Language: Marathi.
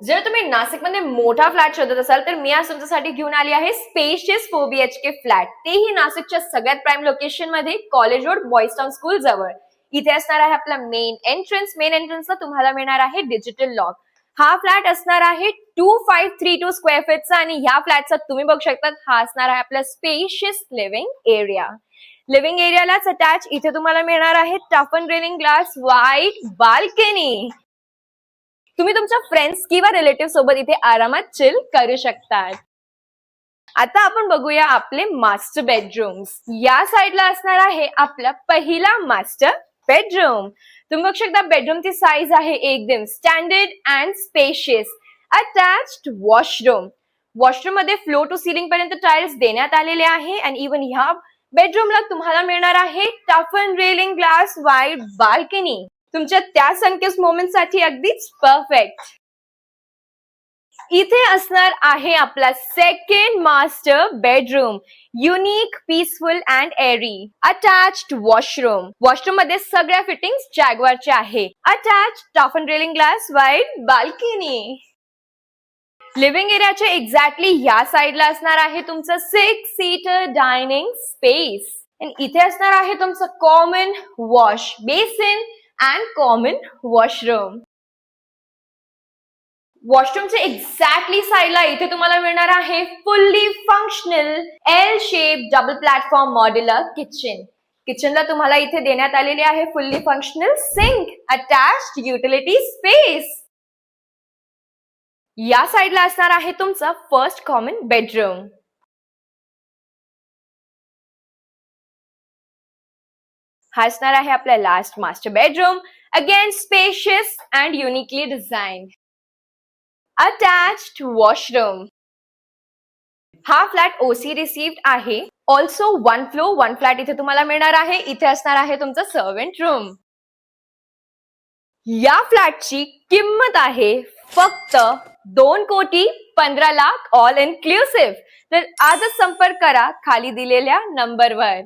जर तुम्ही नाशिकमध्ये मोठा फ्लॅट शोधत असाल तर मी आज तुमच्यासाठी घेऊन आली आहे स्पेशियस 4 BHK फ्लॅट, तेही नाशिकच्या सगळ्यात प्राईम लोकेशन मध्ये, college road, boys town school जवळ. इथे असणार आहे आपला मेन एंट्रन्सला तुम्हाला मिळणार आहे डिजिटल लॉक. हा फ्लॅट असणार आहे 2532 स्क्वेअर फीटचा आणि ह्या फ्लॅटचा तुम्ही बघू शकता हा असणार आहे आपला स्पेशियस लिव्हिंग एरिया. लिव्हिंग एरियालाच अटॅच इथे तुम्हाला मिळणार आहे tough and railing glass white balcony. तुम्ही तुमच्या फ्रेंड्स किंवा रिलेटिव्ह सोबत इथे आरामात चिल करू शकतात. आता आपण बघूया आपले मास्टर बेडरूम्स. या साइडला असणार आहे आपला पहिला मास्टर बेडरूम. तुम्ही बघू शकता बेडरूमची साईज आहे एकदम standard and spacious. Attached washroom. Washroom मध्ये फ्लोर टू सीलिंग पर्यंत टाइल्स देण्यात आलेले आहे आणि इव्हन ह्या बेडरूमला तुम्हाला मिळणार आहे tough and railing glass white balcony. तुमच्या त्या सनकेस मोमेंट साठी अगदीच परफेक्ट. इथे असणार आहे आपला second master bedroom. Unique, peaceful and airy. Attached washroom. Washroom मध्ये सगळ्या फिटिंग्स जॅग्वारचे आहे. Attached tough and railing glass white balcony. Living एरियाच्या एक्झॅक्टली या साइडला असणार आहे तुमचं 6 सीटर डायनिंग स्पेस. आणि इथे असणार आहे तुमचं common wash basin and common washroom. वॉशरूमच्या एक्झॅक्टली साइडला इथे तुम्हाला मिळणार आहे fully functional L shape double platform modular kitchen. किचनला तुम्हाला इथे देण्यात आलेली आहे fully functional sink, attached utility space. या साइडला असणार आहे तुमचा फर्स्ट कॉमन बेडरूम. हा असणार आहे आपला last master bedroom. Again spacious and uniquely designed. Attached washroom. हा फ्लॅट ओसी रिसिव्ड आहे. ऑल्सो 1 फ्लोर 1 फ्लॅट इथे तुम्हाला मिळणार आहे. इथे असणार आहे तुमचं सर्वंट रूम. या फ्लॅटची किंमत आहे फक्त 2,15,00,000 ऑल इन्क्लुसिव्ह. तर आजच संपर्क करा खाली दिलेल्या नंबरवर.